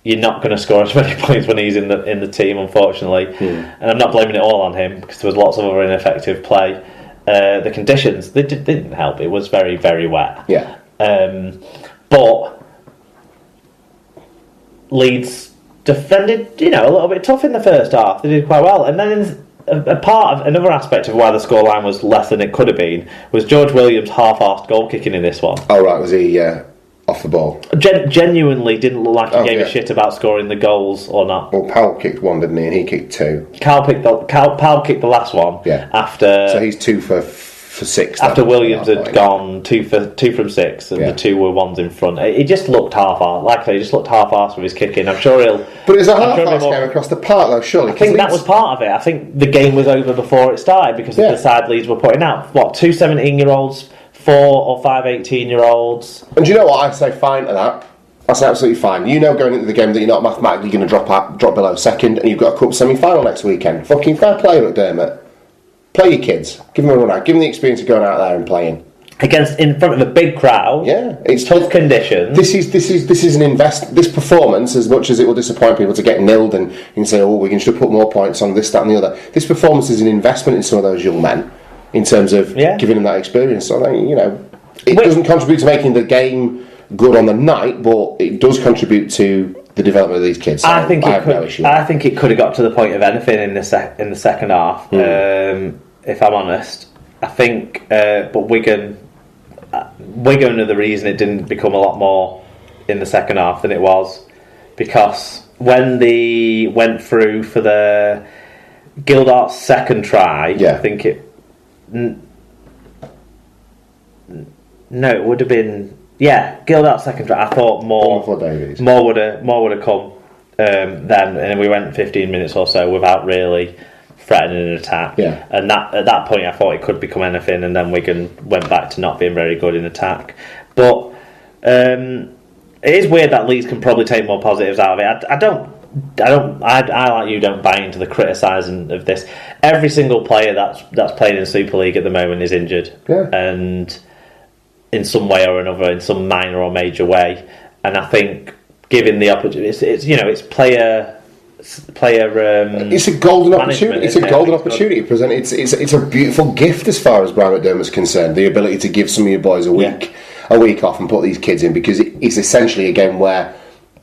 you're not going to score as many points when he's in the team, unfortunately. And I'm not blaming it all on him because there was lots of other ineffective play. The conditions they didn't help. It was very, very wet. Yeah. But Leeds defended, a little bit tough in the first half. They did quite well, and then another aspect of why the scoreline was less than it could have been was George Williams' half-arsed goal kicking in this one. Oh right, was he off the ball? Genuinely didn't look like he gave a shit about scoring the goals or not. Well, Powell kicked one, didn't he? And he kicked two. Powell kicked the last one. Yeah. After so he's 2 for 6. After Williams had gone 2 from 6, and the 2 were ones in front. He just looked half-arsed. Like I say, he just looked half-arsed with his kicking. I'm sure he'll. But it was a half-arsed game across the park, though. Surely. I think that was part of it. I think the game was over before it started because of the side Leeds were putting out. What, 2 17-year-olds, 4 or 5 18-year-olds. And do you know what? I say fine to that. I say absolutely fine. You know going into the game that you're not mathematically going to drop below second, and you've got a cup semi-final next weekend. Fucking fair play, McDermott. Play your kids. Give them a run out. Give them the experience of going out there and playing in front of a big crowd. Yeah, it's tough conditions. This is an This performance, as much as it will disappoint people to get nilled and you can say, we can just put more points on this, that, and the other. This performance is an investment in some of those young men in terms of giving them that experience. So it doesn't contribute to making the game good on the night, but it does contribute to the development of these kids. So I think it could have got to the point of anything in the second half. If I'm honest, I think, but Wigan are the reason it didn't become a lot more in the second half than it was, because when they went through for the Gildart's second try, I think it. No, it would have been. Yeah, Gildart's second try. I thought more would have come then, and we went 15 minutes or so without really threatening an attack. Yeah. And at that point, I thought it could become anything, and then Wigan went back to not being very good in attack. But it is weird that Leeds can probably take more positives out of it. I like you don't buy into the criticising of this. Every single player that's playing in Super League at the moment is injured, and in some way or another, in some minor or major way. And I think giving the opportunity, it's player. It's a golden opportunity. It's a golden opportunity. It's a beautiful gift as far as Brian McDermott's concerned. The ability to give some of your boys a week off and put these kids in, because it's essentially a game where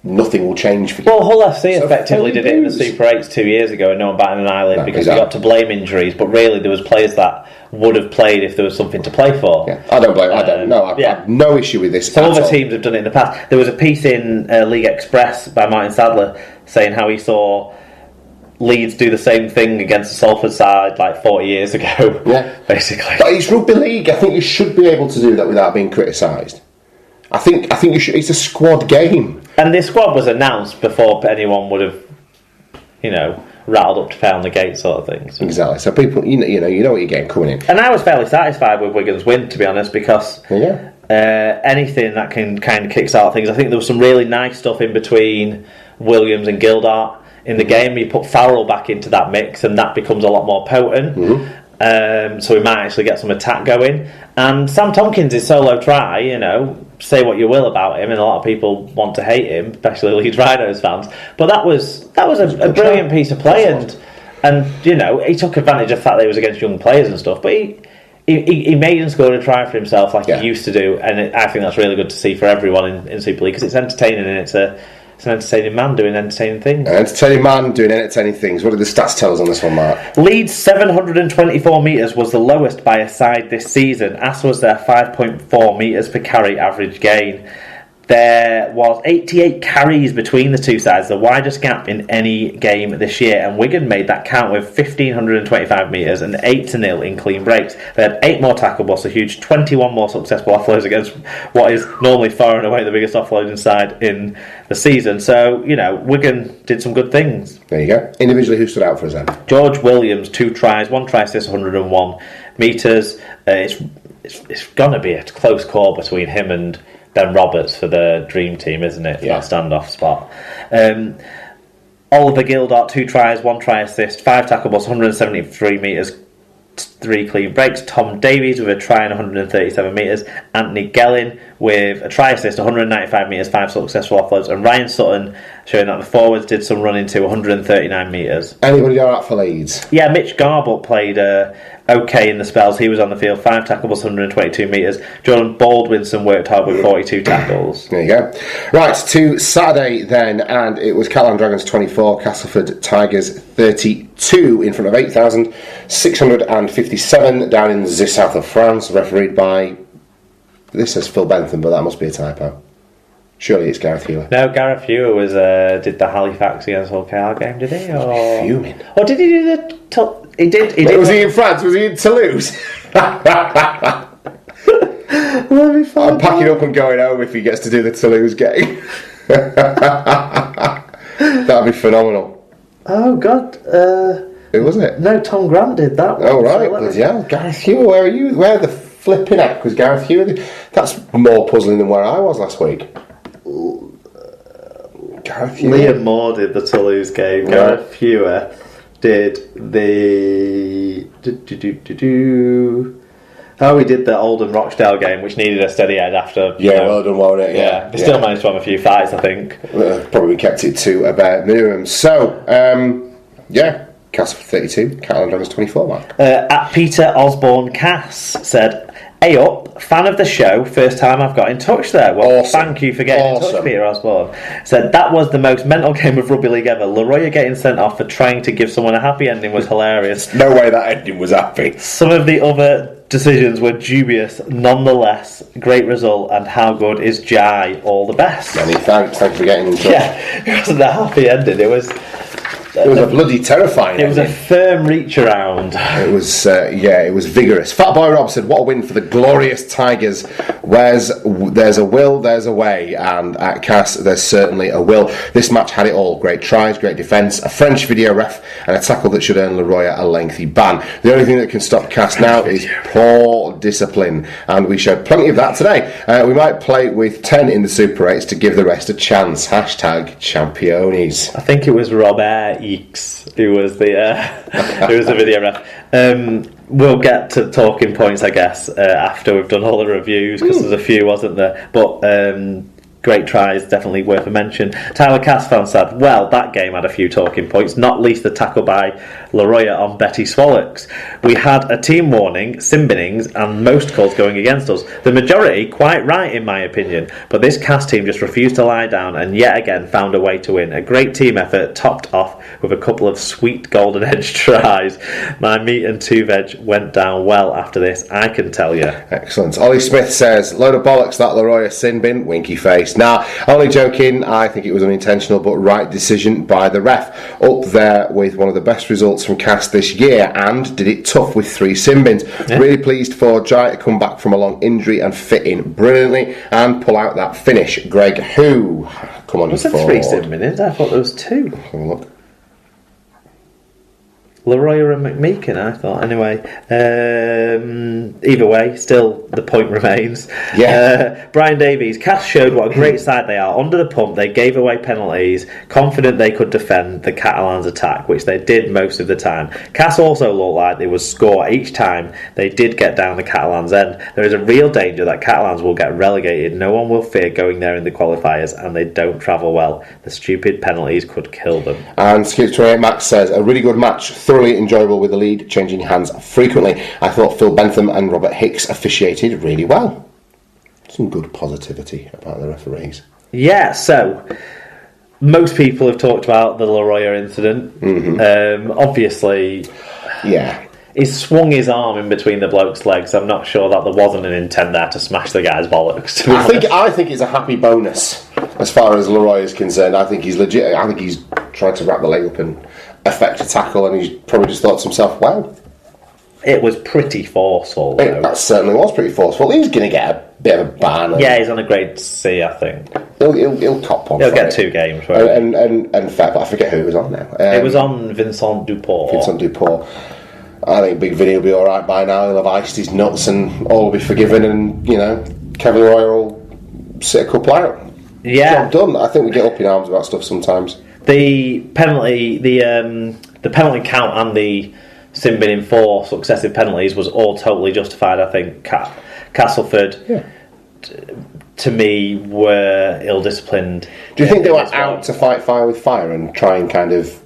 nothing will change for you. Well, Hull FC effectively did it in the Super 8s 2 years ago, and no one batted an eyelid because we got to blame injuries. But really, there was players that would have played if there was something to play for. Yeah, I don't blame. I don't. No, I have no issue with this. Some other teams have done it in the past. There was a piece in League Express by Martin Sadler saying how he saw Leeds do the same thing against the Salford side like 40 years ago. Yeah, basically. But it's rugby league. I think you should be able to do that without being criticised. I think you should. It's a squad game, and this squad was announced before anyone would have, rattled up to pound the gate, sort of thing. So. Exactly. So people, you know what you're getting coming in. And I was fairly satisfied with Wigan's win, to be honest, because anything that can kind of kickstart things. I think there was some really nice stuff in between Williams and Gildart in the game. You put Farrell back into that mix, and that becomes a lot more potent. Mm-hmm. So we might actually get some attack going. And Sam Tompkins' solo try, say what you will about him, and a lot of people want to hate him, especially Leeds Rhinos fans. But that was a brilliant piece of play, and he took advantage of the fact that he was against young players and stuff. But he made and scored a try for himself like he used to do, and I think that's really good to see for everyone in Super League, because it's entertaining and it's an entertaining man doing entertaining things. An entertaining man doing entertaining things. What did the stats tell us on this one, Mark? Leeds' 724 metres was the lowest by a side this season, as was their 5.4 metres per carry average gain. There was 88 carries between the two sides, the widest gap in any game this year, and Wigan made that count with 1,525 metres and 8-0 in clean breaks. They had 8 more tackle busts, a huge 21 more successful offloads against what is normally far and away the biggest offloading side in the season. So, Wigan did some good things. There you go. Individually, who stood out for us then? George Williams, 2 tries, 1 try assist, 101 metres. It's going to be a close call between him and Ben Roberts for the dream team, isn't it? For that standoff spot. Oliver Gildart, 2 tries, 1 try assist, 5 tackle busts, 173 metres. 3 clean breaks. Tom Davies with a try and 137 metres. Anthony Gelling with a try assist, 195 metres, 5 successful offloads. And Ryan Sutton showing that the forwards did some running to 139 metres. Anybody alright for Leeds? Yeah, Mitch Garbutt played okay in the spells. He was on the field, 5 tackles, 122 metres. Jordan Baldwinson worked hard with 42 tackles. There you go. Right, to Saturday then, and it was Catalan Dragons 24, Castleford Tigers 32 in front of 8,657 down in the south of France, refereed by, this says Phil Bentham, but that must be a typo. Surely it's Gareth Hewer. No, Gareth Hewer was did the Halifax against Hull KR game, did he? Or fuming. Or did he do the... He did. Was he in France? Was he in Toulouse? I'm packing up and going home if he gets to do the Toulouse game. That'd be phenomenal. Oh, God. Who was it? No, Tom Grant did that one. Oh, right. So yeah, Gareth Hewer, where are you? Where the flipping heck was Gareth Hewer? That's more puzzling than where I was last week. Gareth Hewer. Liam Moore did the Toulouse game. Yeah. Gareth Hewer did the... Oh, we did the Oldham Rochdale game, which needed a steady head after... well done, won't it? Yeah. They still managed to have a few fights, I think. Probably kept it to about minimum. So, Castle 32, Catalan Dragons 24, Mark. At Peter Osborne Cass said... Hey up, fan of the show, first time I've got in touch there. Well, awesome. Thank you for getting in touch, Peter Osborne. Said, that was the most mental game of rugby league ever. Leroy getting sent off for trying to give someone a happy ending was hilarious. No way that ending was happy. Some of the other decisions were dubious, nonetheless. Great result, and how good is Jai? All the best. Many thanks for getting in touch. Yeah, it wasn't a happy ending, it was a bloody terrifying It was a firm reach around. It was it was vigorous. Fat Boy Rob said, what a win for the glorious Tigers. There's a will, there's a way, and at Cass there's certainly a will. This match had it all. Great tries, great defence, a French video ref, and a tackle that should earn Leroy a lengthy ban. The only thing that can stop Cass now is poor discipline, and we showed plenty of that today. We might play with 10 in the Super 8s to give the rest a chance. #Championes. I think it was Robert Eeks who was the video ref. We'll get to talking points, I guess, after we've done all the reviews, because there's a few, wasn't there? But great tries, definitely worth a mention. Tyler Casfan said, well, that game had a few talking points, not least the tackle by Leroy on Betty Swallocks. We had a team warning, sin binnings, and most calls going against us. The majority quite right, in my opinion, but this Cass team just refused to lie down and yet again found a way to win. A great team effort, topped off with a couple of sweet golden edge tries. My meat and 2 veg went down well after this, I can tell you. Excellent. Ollie Smith says, load of bollocks that Leroy sin bin, winky face. Nah, only joking. I think it was unintentional but right decision by the ref. Up there with one of the best results from Cass this year, and did it tough with 3 sin bins. Yeah. Really pleased for Jai to come back from a long injury and fit in brilliantly and pull out that finish. Greg, who? Come on, was there 3 sin bins? I thought there was 2. Have a look. Leroy and McMeekin, I thought. Anyway, either way, still the point remains. Yeah. Brian Davies, Cass showed what a great side they are. Under the pump, they gave away penalties, confident they could defend the Catalans' attack, which they did most of the time. Cass also looked like they would score each time they did get down the Catalans' end. There is a real danger that Catalans will get relegated. No one will fear going there in the qualifiers, and they don't travel well. The stupid penalties could kill them. And Skip28 Max says, a really good match. Thoroughly enjoyable with the lead changing hands frequently. I thought Phil Bentham and Robert Hicks officiated really well. Some good positivity about the referees. Yeah, so most people have talked about the Leroy incident. Mm-hmm. Obviously, yeah, he swung his arm in between the bloke's legs. I'm not sure that there wasn't an intent there to smash the guy's bollocks. I think it's a happy bonus as far as Leroy is concerned. I think he's legit. I think he's tried to wrap the leg up and effect a tackle, and he's probably just thought to himself, wow. It was pretty forceful, though. That certainly was pretty forceful. He's going to get a bit of a ban. Yeah, he's on a grade C, I think. He'll cop on. He'll get 2 games. And fair, but I forget who it was on now. It was on Vincent Dupont. I think Big Vinny will be alright by now. He'll have iced his nuts and all will be forgiven, and, Kevin Leroy will sit a couple out. Yeah. Job done. I think we get up in arms about stuff sometimes. The penalty, the penalty count and the sin binning 4 successive penalties was all totally justified. I think Castleford, to me, were ill-disciplined. Do you think they were out to fight fire with fire and try and kind of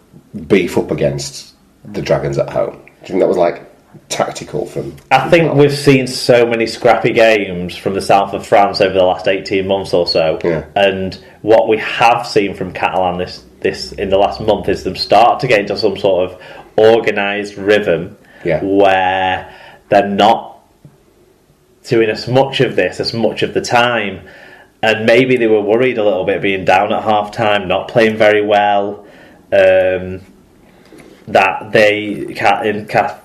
beef up against the Dragons at home? Do you think that was like tactical from... I think we've seen so many scrappy games from the south of France over the last 18 months or so, and what we have seen from Catalan this in the last month is them start to get into some sort of organised rhythm where they're not doing as much of this as much of the time, and maybe they were worried a little bit being down at half time, not playing very well, that they,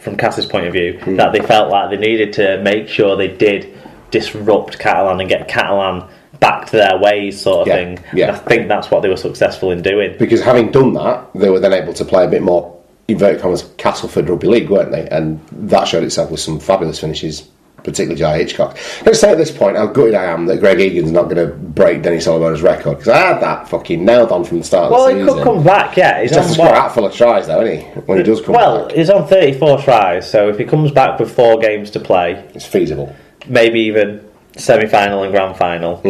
from Cass's point of view, that they felt like they needed to make sure they did disrupt Catalan and get Catalan back to their ways, sort of thing. And I think that's what they were successful in doing. Because having done that, they were then able to play a bit more, inverted commas, Castleford Rugby League, weren't they? And that showed itself with some fabulous finishes, particularly Jai Hitchcock. Let's say at this point how gutted I am that Greg Egan's not going to break Dennis Oliver's record, because I had that fucking nailed on from the start of the season. Well, he could come back, He's just a score out full of tries, though, isn't he? When he does come back. Well, he's on 34 tries, so if he comes back with 4 games to play... It's feasible. Maybe even semi-final and grand final.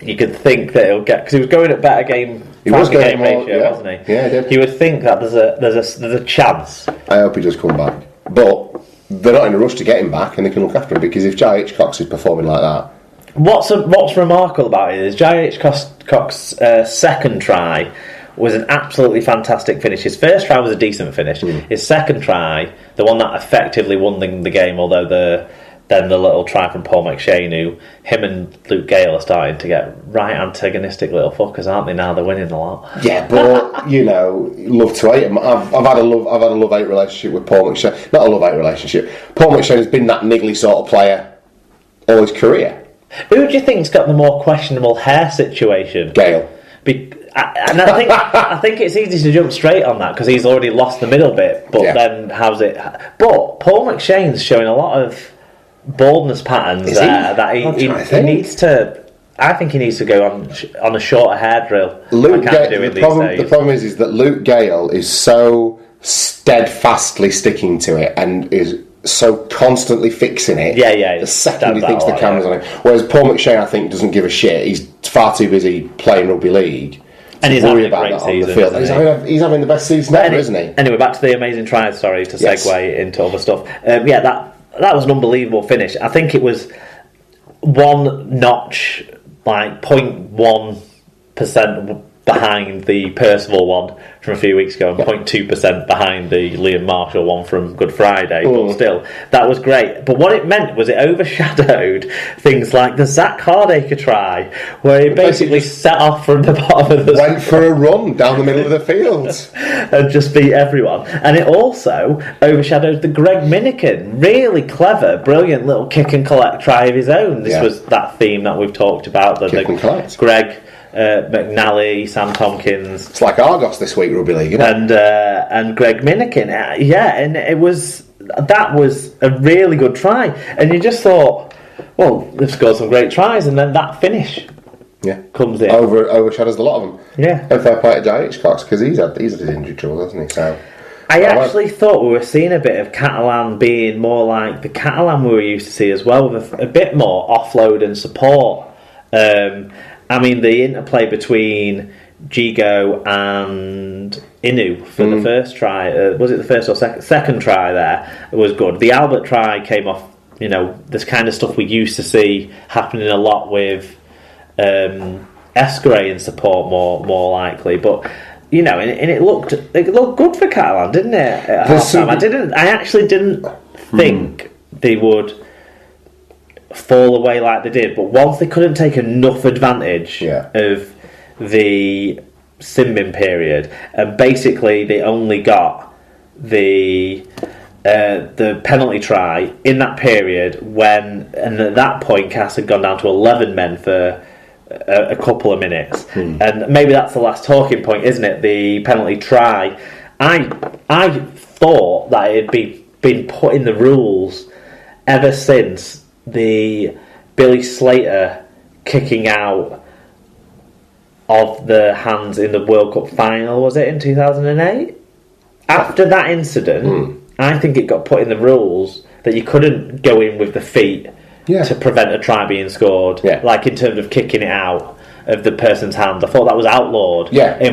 You could think that he'll get... Because he was going at better game... He was going game ratio, wasn't he? Yeah, he did. You would think that there's a chance. I hope he does come back. But... they're not in a rush to get him back, and they can look after him, because if Jai Hitchcock is performing like that... What's remarkable about it is Jai Hitchcock's second try was an absolutely fantastic finish. His first try was a decent finish. His second try, the one that effectively won the game, although the little try from Paul McShane, who him and Luke Gale are starting to get right antagonistic little fuckers, aren't they? Now they're winning a lot. Yeah, but love to hate him. I've had a love-hate relationship with Paul McShane. Not a love-hate relationship. Paul McShane has been that niggly sort of player all his career. Who do you think's got the more questionable hair situation? Gale. I think it's easy to jump straight on that because he's already lost the middle bit. But then how's it? But Paul McShane's showing a lot of baldness patterns there that he needs to. I think he needs to go on a shorter hair drill. The problem is that Luke Gale is so steadfastly sticking to it and is so constantly fixing it. The second he thinks the camera's on him. Whereas Paul McShane, I think, doesn't give a shit. He's far too busy playing rugby league. And he's having a great season. He's having the best season ever, isn't he? Anyway, back to the amazing tries. Sorry to segue into other stuff. That was an unbelievable finish. I think it was one notch, like 0.1% behind the Percival one from a few weeks ago, and 0.2% behind the Liam Marshall one from Good Friday. But still, that was great. But what it meant was it overshadowed things like the Zach Hardacre try, where he basically set off from the bottom of the went for a run down the middle of the field and just beat everyone. And it also overshadowed the Greg Minikin, really clever, brilliant little kick and collect try of his own. This was that theme that we've talked about. Greg McNally, Sam Tompkins. It's like Argos this week, rugby league, isn't it? And Greg Minikin, and that was a really good try. And you just thought, well, they've scored some great tries, and then that finish comes in, overshadows a lot of them. And fair play to Jai Hitchcock, because he's had his injury trouble, hasn't he? So I actually thought we were seeing a bit of Catalan being more like the Catalan we were used to see as well, with a bit more offload and support. I mean, the interplay between Gigo and Inu for the first try, was it the first or second try there, was good. The Albert try came off, this kind of stuff we used to see happening a lot with Escray in support more likely. But, and it looked good for Catalan, didn't it? I actually didn't think they would fall away like they did, but once they couldn't take enough advantage of the sin-bin period, and basically they only got the penalty try in that period and at that point Cass had gone down to 11 men for a couple of minutes, and maybe that's the last talking point, isn't it? The penalty try. I thought that it had been put in the rules ever since the Billy Slater kicking out of the hands in the World Cup final, was it in 2008? After that incident, I think it got put in the rules that you couldn't go in with the feet to prevent a try being scored, like in terms of kicking it out of the person's hand. I thought that was outlawed. Yeah.